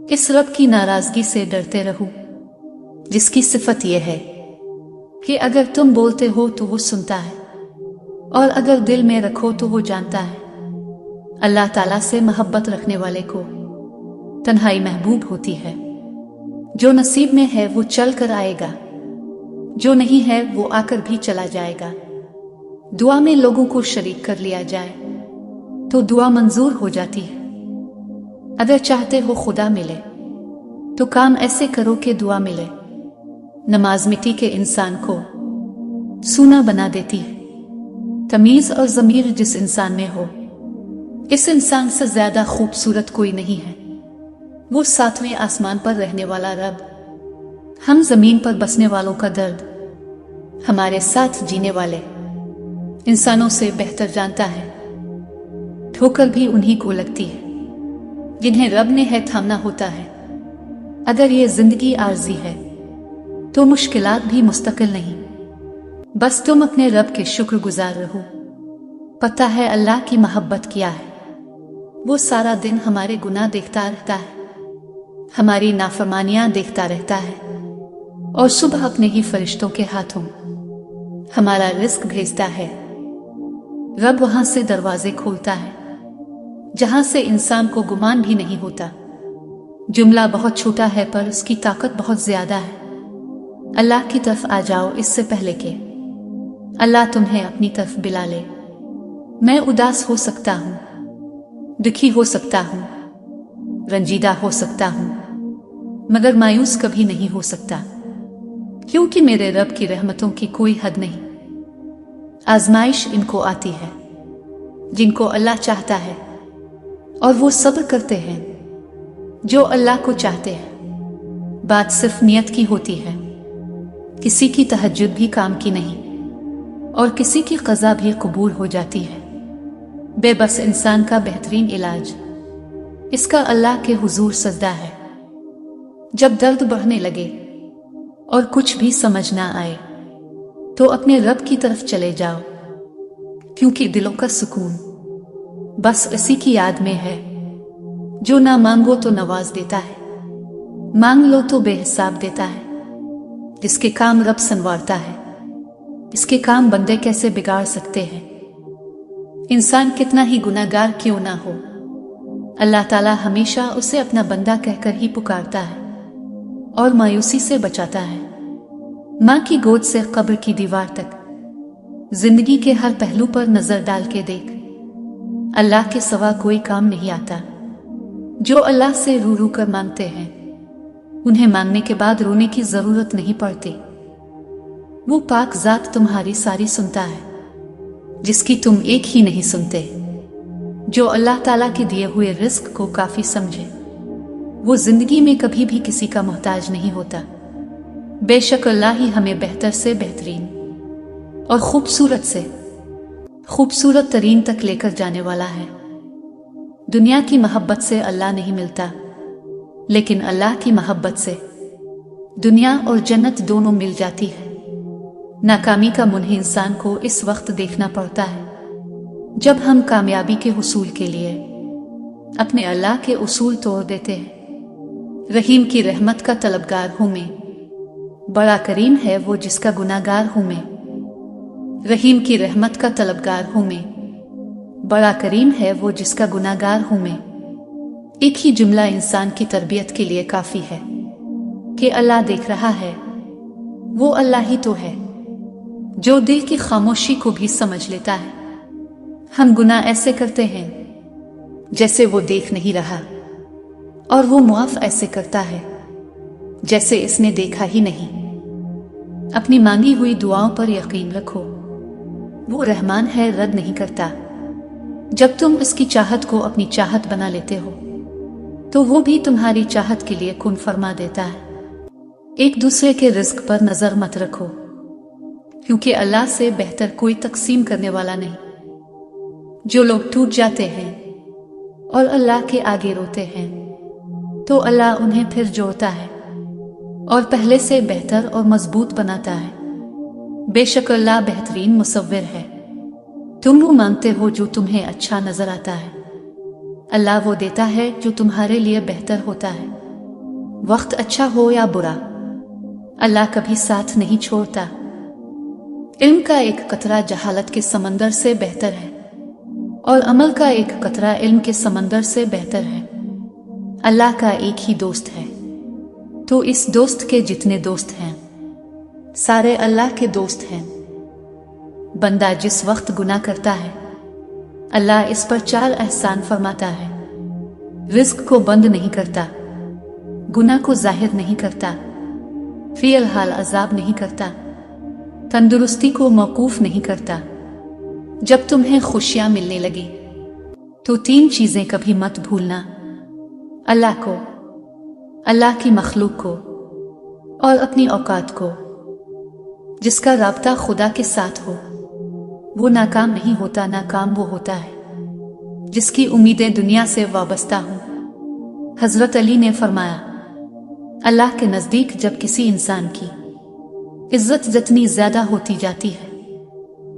इस रब की नाराजगी से डरते रहो जिसकी सिफत यह है कि अगर तुम बोलते हो तो वो सुनता है और अगर दिल में रखो तो वो जानता है। अल्लाह ताला से मोहब्बत रखने वाले को तन्हाई महबूब होती है। जो नसीब में है वो चल कर आएगा, जो नहीं है वो आकर भी चला जाएगा। दुआ में लोगों को शरीक कर लिया जाए तो दुआ मंजूर हो जाती है। अगर चाहते हो खुदा मिले तो काम ऐसे करो कि दुआ मिले। नमाज मिट्टी के इंसान को सूना बना देती है। तमीज और ज़मीर जिस इंसान में हो, इस इंसान से ज्यादा खूबसूरत कोई नहीं है। वो सातवें आसमान पर रहने वाला रब, हम जमीन पर बसने वालों का दर्द हमारे साथ जीने वाले इंसानों से बेहतर जानता है। ठोकर भी उन्हीं को लगती है जिन्हें रब ने है थामना होता है। अगर ये जिंदगी आर्जी है तो मुश्किलात भी मुस्तकिल नहीं। बस तुम अपने रब के शुक्रगुजार रहो। पता है अल्लाह की मोहब्बत क्या है। वो सारा दिन हमारे गुनाह देखता रहता है, हमारी नाफरमानियां देखता रहता है और सुबह अपने ही फरिश्तों के हाथों हमारा रिस्क भेजता है। रब वहां से दरवाजे खोलता है जहां से इंसान को गुमान भी नहीं होता। जुमला बहुत छोटा है पर उसकी ताकत बहुत ज्यादा है। अल्लाह की तरफ आ जाओ इससे पहले कि अल्लाह तुम्हें अपनी तरफ बुला ले। मैं उदास हो सकता हूं, दुखी हो सकता हूं, रंजीदा हो सकता हूं, मगर मायूस कभी नहीं हो सकता, क्योंकि मेरे रब की रहमतों की कोई हद नहीं। आजमाइश इनको आती है जिनको अल्लाह चाहता है और वो सब्र करते हैं जो अल्लाह को चाहते हैं। बात सिर्फ नियत की होती है। किसी की तहज्जुद भी काम की नहीं और किसी की क़ज़ा भी कबूल हो जाती है। बेबस इंसान का बेहतरीन इलाज इसका अल्लाह के हुजूर सजदा है। जब दर्द बढ़ने लगे और कुछ भी समझ ना आए तो अपने रब की तरफ चले जाओ, क्योंकि दिलों का सुकून बस इसी की याद में है जो ना मांगो तो नवाज देता है, मांग लो तो बेहिसाब देता है। जिसके काम रब संवारता है, इसके काम बंदे कैसे बिगाड़ सकते हैं। इंसान कितना ही गुनाहगार क्यों ना हो, अल्लाह ताला हमेशा उसे अपना बंदा कहकर ही पुकारता है और मायूसी से बचाता है। माँ की गोद से कब्र की दीवार तक जिंदगी के हर पहलू पर नजर डाल के देख, अल्लाह के सिवा कोई काम नहीं आता। जो अल्लाह से रू रू कर मांगते हैं उन्हें मांगने के बाद रोने की जरूरत नहीं पड़ती। वो पाक जात तुम्हारी सारी सुनता है जिसकी तुम एक ही नहीं सुनते। जो अल्लाह ताला के दिए हुए रिस्क को काफी समझे वो जिंदगी में कभी भी किसी का मोहताज नहीं होता। बेशक अल्लाह ही हमें बेहतर से बेहतरीन और खूबसूरत से खूबसूरत तरीन तक लेकर जाने वाला है। दुनिया की मोहब्बत से अल्लाह नहीं मिलता, लेकिन अल्लाह की मोहब्बत से दुनिया और जन्नत दोनों मिल जाती है। नाकामी का मुन्ह इंसान को इस वक्त देखना पड़ता है जब हम कामयाबी के हुसूल के लिए अपने अल्लाह के उसूल तोड़ देते हैं। रहीम की रहमत का तलबगार हूं मैं, बड़ा करीम है वो जिसका गुनाहगार हूं मैं। रहीम की रहमत का तलबगार हूं मैं, बड़ा करीम है वो जिसका गुनाहगार हूं मैं। एक ही जुमला इंसान की तरबियत के लिए काफी है कि अल्लाह देख रहा है। वो अल्लाह ही तो है जो दिल की खामोशी को भी समझ लेता है। हम गुनाह ऐसे करते हैं जैसे वो देख नहीं रहा, और वो मुआफ ऐसे करता है जैसे इसने देखा ही नहीं। अपनी मांगी हुई दुआओं पर यकीन रखो, वो रहमान है, रद्द नहीं करता। जब तुम इसकी चाहत को अपनी चाहत बना लेते हो तो वो भी तुम्हारी चाहत के लिए कुन फरमा देता है। एक दूसरे के रिस्क पर नजर मत रखो, क्योंकि अल्लाह से बेहतर कोई तकसीम करने वाला नहीं। जो लोग टूट जाते हैं और अल्लाह के आगे रोते हैं तो अल्लाह उन्हें फिर जोड़ता है और पहले से बेहतर और मजबूत बनाता है। बेशक अल्लाह बेहतरीन मुसव्विर है। तुम वो मांगते हो जो तुम्हें अच्छा नजर आता है। अल्लाह वो देता है जो तुम्हारे लिए बेहतर होता है। वक्त अच्छा हो या बुरा, अल्लाह कभी साथ नहीं छोड़ता। इल्म का एक कतरा जहालत के समंदर से बेहतर है और अमल का एक कतरा इल्म के समंदर से बेहतर है। अल्लाह का एक ही दोस्त है, तो इस दोस्त के जितने दोस्त हैं सारे अल्लाह के दोस्त हैं। बंदा जिस वक्त गुनाह करता है अल्लाह इस पर 4 एहसान फरमाता है। रिज्क को बंद नहीं करता, गुनाह को जाहिर नहीं करता, फिल हाल अजाब नहीं करता, तंदुरुस्ती को मौकूफ नहीं करता। जब तुम्हें खुशियां मिलने लगी तो 3 चीजें कभी मत भूलना, अल्लाह को, अल्लाह की मखलूक को और अपनी औकात को। जिसका राब्ता खुदा के साथ हो वो नाकाम नहीं होता, नाकाम वो होता है जिसकी उम्मीदें दुनिया से वाबस्ता हों। हजरत अली ने फरमाया, अल्लाह के नजदीक जब किसी इंसान की इज्जत जितनी ज्यादा होती जाती है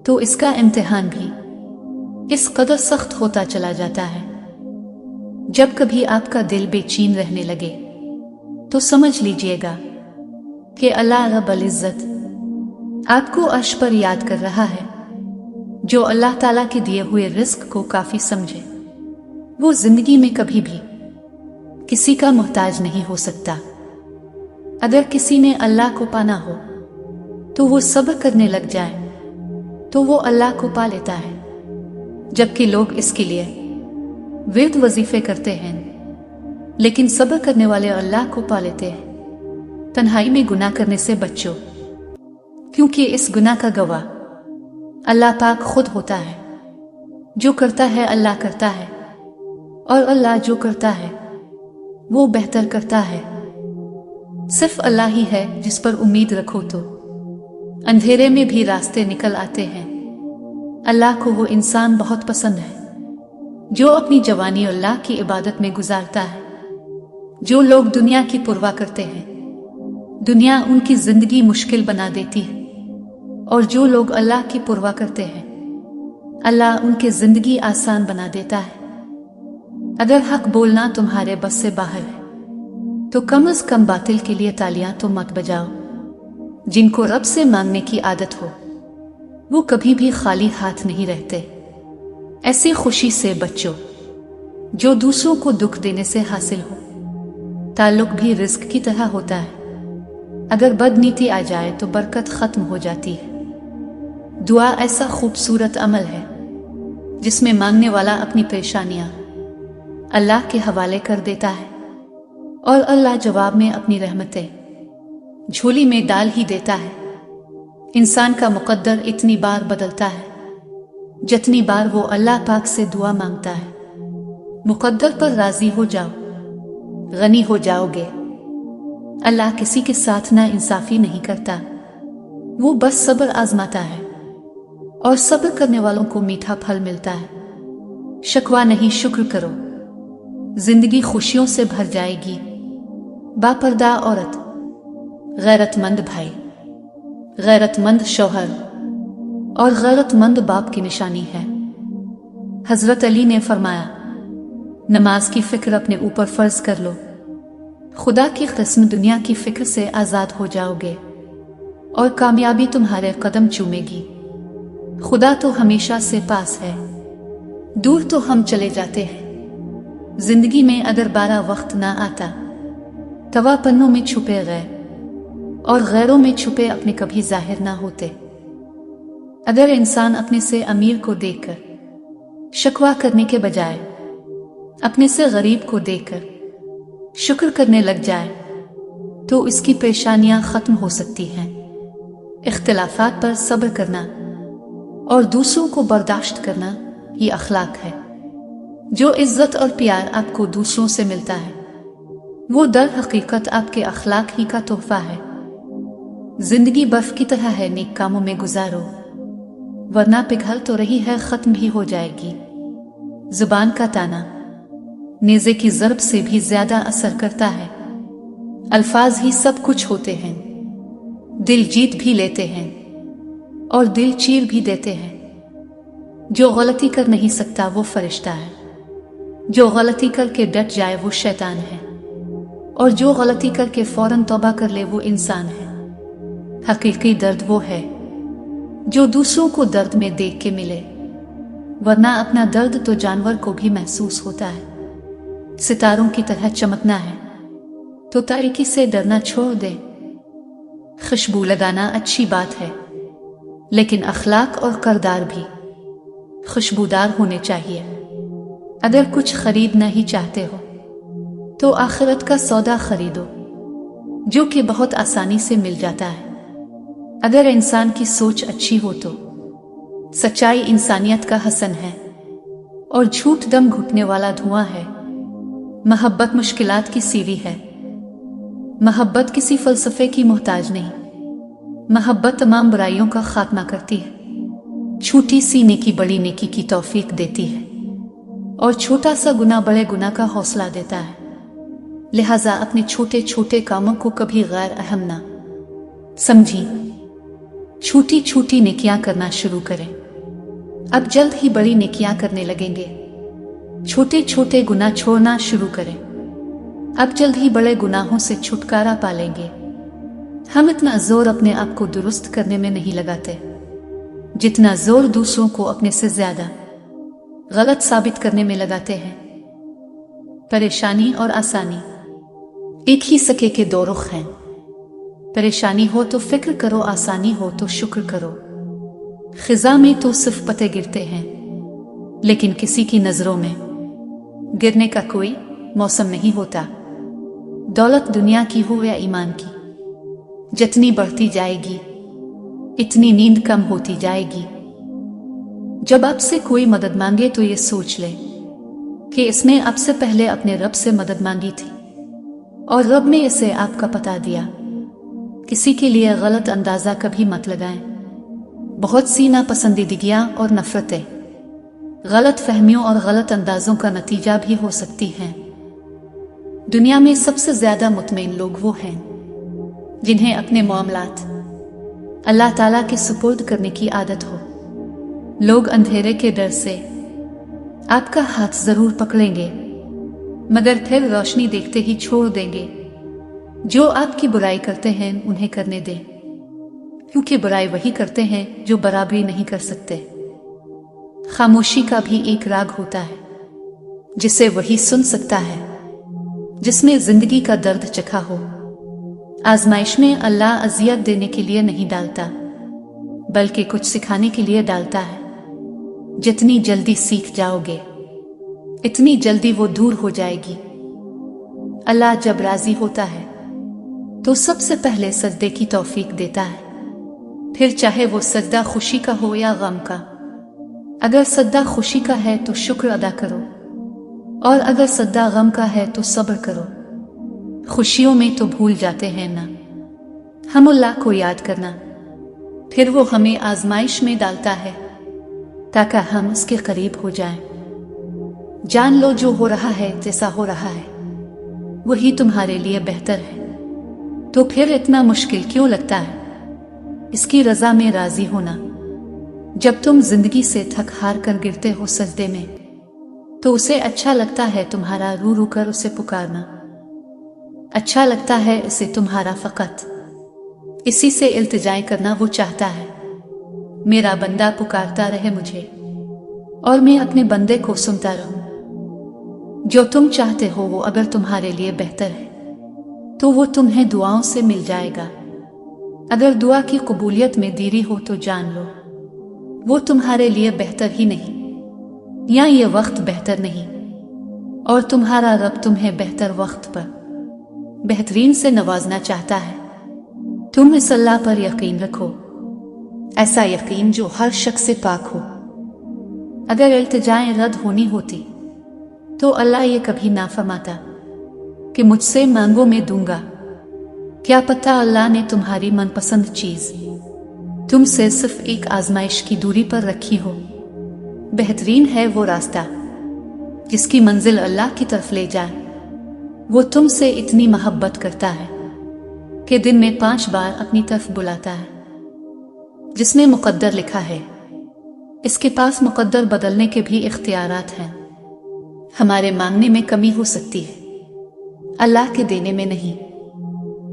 तो इसका इम्तिहान भी इस कदर सख्त होता चला जाता है। जब कभी आपका दिल बेचैन रहने लगे तो समझ लीजिएगा कि अल्लाह रब्बुल इज्जत आपको अर्श पर याद कर रहा है। जो अल्लाह ताला के दिए हुए रिस्क को काफी समझे वो जिंदगी में कभी भी किसी का मोहताज नहीं हो सकता। अगर किसी ने अल्लाह को पाना हो तो वो सब्र करने लग जाए तो वो अल्लाह को पा लेता है। जबकि लोग इसके लिए विर्द वजीफे करते हैं लेकिन सब्र करने वाले अल्लाह को पा लेते हैं। तन्हाई में गुनाह करने से बचो, क्योंकि इस गुनाह का गवाह अल्लाह पाक खुद होता है। जो करता है अल्लाह करता है और अल्लाह जो करता है वो बेहतर करता है। सिर्फ अल्लाह ही है जिस पर उम्मीद रखो तो अंधेरे में भी रास्ते निकल आते हैं। अल्लाह को वो इंसान बहुत पसंद है जो अपनी जवानी अल्लाह की इबादत में गुजारता है। जो लोग दुनिया की परवाह करते हैं दुनिया उनकी जिंदगी मुश्किल बना देती है, और जो लोग अल्लाह की परवाह करते हैं अल्लाह उनकी जिंदगी आसान बना देता है। अगर हक बोलना तुम्हारे बस से बाहर है तो कम से कम बातिल के लिए तालियां तो मत बजाओ। जिनको रब से मांगने की आदत हो वो कभी भी खाली हाथ नहीं रहते। ऐसी खुशी से बचो जो दूसरों को दुख देने से हासिल हो। ताल्लुक भी रिस्क की तरह होता है, अगर बदनीति आ जाए तो बरकत खत्म हो जाती है। दुआ ऐसा खूबसूरत अमल है जिसमें मांगने वाला अपनी परेशानियां अल्लाह के हवाले कर देता है और अल्लाह जवाब में अपनी रहमतें झोली में डाल ही देता है। इंसान का मुकद्दर इतनी बार बदलता है जितनी बार वो अल्लाह पाक से दुआ मांगता है। मुकद्दर पर राजी हो जाओ, गनी हो जाओगे। अल्लाह किसी के साथ ना इंसाफी नहीं करता, वो बस सब्र आजमाता है और सब्र करने वालों को मीठा फल मिलता है। शकवा नहीं, शुक्र करो, जिंदगी खुशियों से भर जाएगी। बापर्दा औरत, गैरतमंद भाई, गैरतमंद शौहर और गैरतमंद बाप की निशानी है। हजरत अली ने फरमाया, नमाज की फिक्र अपने ऊपर फर्ज कर लो, खुदा की किस्म दुनिया की फिक्र से आजाद हो जाओगे और कामयाबी तुम्हारे कदम चूमेगी। खुदा तो हमेशा से पास है, दूर तो हम चले जाते हैं। जिंदगी में अगर 12 वक्त ना आता, तवा पन्नों में छुपे गए और गैरों में छुपे अपने कभी जाहिर ना होते। अगर इंसान अपने से अमीर को देखकर शकवा करने के बजाय अपने से गरीब को देखकर शुक्र करने लग जाए तो इसकी परेशानियां खत्म हो सकती हैं। इख्तिलाफात पर सब्र करना और दूसरों को बर्दाश्त करना ये अखलाक है। जो इज्जत और प्यार आपको दूसरों से मिलता है वो दर हकीकत आपके अखलाक ही का तोहफा है। जिंदगी बर्फ की तरह है, नेक कामों में गुजारो वरना पिघल तो रही है, खत्म भी हो जाएगी। जुबान का ताना नेज़े की ज़रब से भी ज्यादा असर करता है। अल्फाज ही सब कुछ होते हैं, दिल जीत भी लेते हैं और दिल चीर भी देते हैं। जो गलती कर नहीं सकता वो फरिश्ता है, जो गलती करके डट जाए वो शैतान है। और जो गलती करके फौरन तौबा कर ले वो इंसान है। हकीकी दर्द वो है जो दूसरों को दर्द में देख के मिले, वरना अपना दर्द तो जानवर को भी महसूस होता है। सितारों की तरह चमकना है तो तारीकी से डरना छोड़ दे। खुशबू लगाना अच्छी बात है, लेकिन अखलाक और किरदार भी खुशबूदार होने चाहिए। अगर कुछ खरीदना ही चाहते हो तो आखिरत का सौदा खरीदो, जो कि बहुत आसानी से मिल जाता है। अगर इंसान की सोच अच्छी हो तो सच्चाई इंसानियत का हसन है और झूठ दम घुटने वाला धुआं है। मोहब्बत मुश्किलात की सीढ़ी है। मोहब्बत किसी फलसफे की मोहताज नहीं। मोहब्बत तमाम बुराइयों का खात्मा करती है, छोटी सी नेकी बड़ी नेकी की तौफीक देती है और छोटा सा गुनाह बड़े गुनाह का हौसला देता है। लिहाजा अपने छोटे छोटे कामों को कभी गैर अहम ना समझी। छोटी छोटी नेकियां करना शुरू करें, अब जल्द ही बड़ी नेकियां करने लगेंगे। छोटे छोटे गुनाह छोड़ना शुरू करें, अब जल्द ही बड़े गुनाहों से छुटकारा पालेंगे। हम इतना जोर अपने आप को दुरुस्त करने में नहीं लगाते जितना जोर दूसरों को अपने से ज्यादा गलत साबित करने में लगाते हैं। परेशानी और आसानी एक ही सिक्के के दो रुख हैं। परेशानी हो तो फिक्र करो, आसानी हो तो शुक्र करो। खिजा में तो सिर्फ पत्ते गिरते हैं, लेकिन किसी की नजरों में गिरने का कोई मौसम नहीं होता। दौलत दुनिया की हो या ईमान की, जितनी बढ़ती जाएगी इतनी नींद कम होती जाएगी। जब आपसे कोई मदद मांगे तो ये सोच ले कि इसने आपसे पहले अपने रब से मदद मांगी थी और रब ने इसे आपका पता दिया। किसी के लिए गलत अंदाजा कभी मत लगाएं। बहुत सी नापसंदीदगियां और नफरतें गलत फहमियों और गलत अंदाजों का नतीजा भी हो सकती हैं। दुनिया में सबसे ज्यादा मुतमईन लोग वो हैं जिन्हें अपने मामलात अल्लाह ताला के सुपुर्द करने की आदत हो। लोग अंधेरे के डर से आपका हाथ जरूर पकड़ेंगे, मगर फिर रोशनी देखते ही छोड़ देंगे। जो आपकी बुराई करते हैं उन्हें करने दें, क्योंकि बुराई वही करते हैं जो बराबरी नहीं कर सकते। खामोशी का भी एक राग होता है जिसे वही सुन सकता है जिसमें जिंदगी का दर्द चखा हो। आजमाइश में अल्लाह अजियत देने के लिए नहीं डालता, बल्कि कुछ सिखाने के लिए डालता है। जितनी जल्दी सीख जाओगे इतनी जल्दी वो दूर हो जाएगी। अल्लाह जब राजी होता है तो सबसे पहले सजदे की तौफीक देता है, फिर चाहे वो सजदा खुशी का हो या गम का। अगर सजदा खुशी का है तो शुक्र अदा करो, और अगर सजदा गम का है तो सब्र करो। खुशियों में तो भूल जाते हैं ना हम अल्लाह को याद करना, फिर वो हमें आजमाइश में डालता है ताकि हम उसके करीब हो जाएं। जान लो जो हो रहा है, जैसा हो रहा है वही तुम्हारे लिए बेहतर है, तो फिर इतना मुश्किल क्यों लगता है इसकी रजा में राजी होना। जब तुम जिंदगी से थक हार कर गिरते हो सजदे में, तो उसे अच्छा लगता है तुम्हारा रू रू कर उसे पुकारना। अच्छा लगता है इसे तुम्हारा फकत इसी से इल्तिजाएं करना। वो चाहता है मेरा बंदा पुकारता रहे मुझे और मैं अपने बंदे को सुनता रहूं। जो तुम चाहते हो वो अगर तुम्हारे लिए बेहतर है तो वो तुम्हें दुआओं से मिल जाएगा। अगर दुआ की कबूलियत में देरी हो तो जान लो वो तुम्हारे लिए बेहतर ही नहीं, या ये वक्त बेहतर नहीं, और तुम्हारा रब तुम्हें बेहतर वक्त पर बेहतरीन से नवाजना चाहता है। तुम इस अल्लाह पर यकीन रखो, ऐसा यकीन जो हर शक से पाक हो। अगर इल्तिजाएं रद्द होनी होती तो अल्लाह ये कभी ना फरमाता कि मुझसे मांगो मैं दूंगा। क्या पता अल्लाह ने तुम्हारी मनपसंद चीज तुमसे सिर्फ एक आजमाइश की दूरी पर रखी हो। बेहतरीन है वो रास्ता जिसकी मंजिल अल्लाह की तरफ ले जाए। वो तुमसे इतनी मोहब्बत करता है कि दिन में 5 बार अपनी तरफ बुलाता है। जिसने मुकद्दर लिखा है इसके पास मुकद्दर बदलने के भी इख्तियारात हैं। हमारे मांगने में कमी हो सकती है, अल्लाह के देने में नहीं।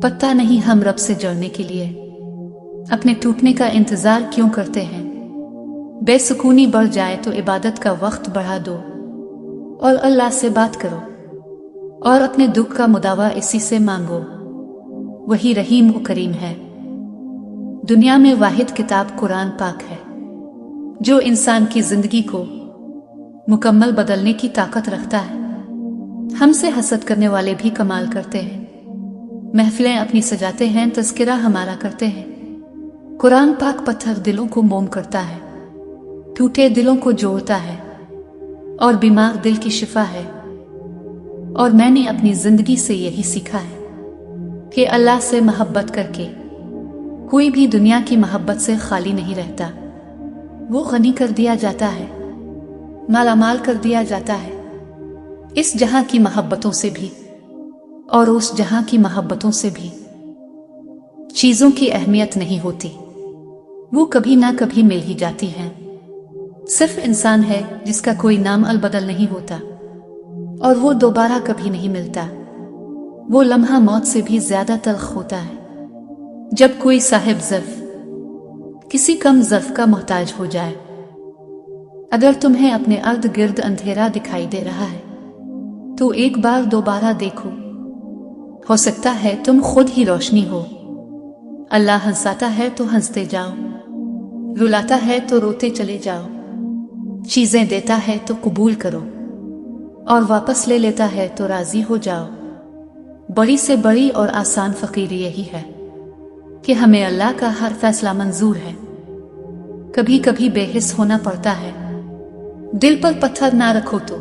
पता नहीं हम रब से जुड़ने के लिए अपने टूटने का इंतजार क्यों करते हैं। बेसुकूनी बढ़ जाए तो इबादत का वक्त बढ़ा दो और अल्लाह से बात करो और अपने दुख का मुदावा इसी से मांगो। वही रहीम व करीम है। दुनिया में वाहिद किताब कुरान पाक है जो इंसान की जिंदगी को मुकम्मल बदलने की ताकत रखता है। हमसे हसद करने वाले भी कमाल करते हैं। महफिलें अपनी सजाते हैं, तज़किरा हमारा करते हैं। कुरान पाक पत्थर दिलों को मोम करता है, टूटे दिलों को जोड़ता है और बीमार दिल की शिफा है। और मैंने अपनी जिंदगी से यही सीखा है कि अल्लाह से मोहब्बत करके कोई भी दुनिया की मोहब्बत से खाली नहीं रहता। वो गनी कर दिया जाता है, मालामाल कर दिया जाता है, इस जहां की मोहब्बतों से भी और उस जहां की मोहब्बतों से भी। चीजों की अहमियत नहीं होती, वो कभी ना कभी मिल ही जाती हैं। सिर्फ इंसान है जिसका कोई नाम अलबदल नहीं होता और वो दोबारा कभी नहीं मिलता। वो लम्हा मौत से भी ज्यादा तल्ख होता है। जब कोई साहिब ज़र्फ किसी कम ज़र्फ का मोहताज हो जाए, अगर तुम्हें अपने अर्द गिर्द अंधेरा दिखाई दे रहा है तो एक बार दोबारा देखो, हो सकता है तुम खुद ही रोशनी हो। अल्लाह हंसाता है तो हंसते जाओ, रुलाता है तो रोते चले जाओ, चीजें देता है तो कबूल करो और वापस ले लेता है तो राजी हो जाओ। बड़ी से बड़ी और आसान फकीरी यही है कि हमें अल्लाह का हर फैसला मंजूर है। कभी कभी बेहिस होना पड़ता है। दिल पर पत्थर ना रखो तो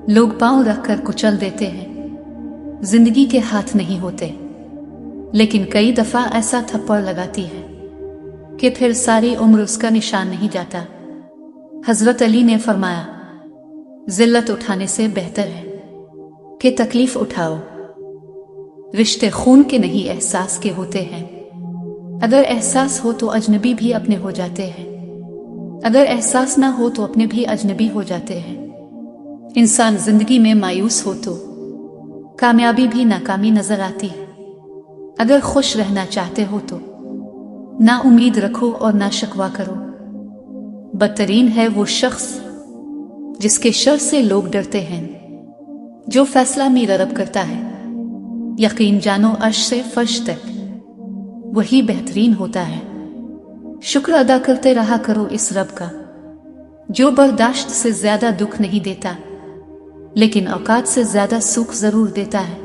लोग पांव रखकर कुचल देते हैं। जिंदगी के हाथ नहीं होते, लेकिन कई दफा ऐसा थप्पड़ लगाती है कि फिर सारी उम्र उसका निशान नहीं जाता। हजरत अली ने फरमाया, जिल्लत उठाने से बेहतर है कि तकलीफ उठाओ। रिश्ते खून के नहीं एहसास के होते हैं। अगर एहसास हो तो अजनबी भी अपने हो जाते हैं, अगर एहसास ना हो तो अपने भी अजनबी हो जाते हैं। इंसान जिंदगी में मायूस हो तो कामयाबी भी नाकामी नजर आती है। अगर खुश रहना चाहते हो तो ना उम्मीद रखो और ना शकवा करो। बदतरीन है वो शख्स जिसके शर से लोग डरते हैं। जो फैसला मीरा रब करता है, यकीन जानो अर्श से फर्श तक, वही बेहतरीन होता है। शुक्र अदा करते रहा करो इस रब का जो बर्दाश्त से ज्यादा दुख नहीं देता, लेकिन औकात से ज्यादा सुख जरूर देता है।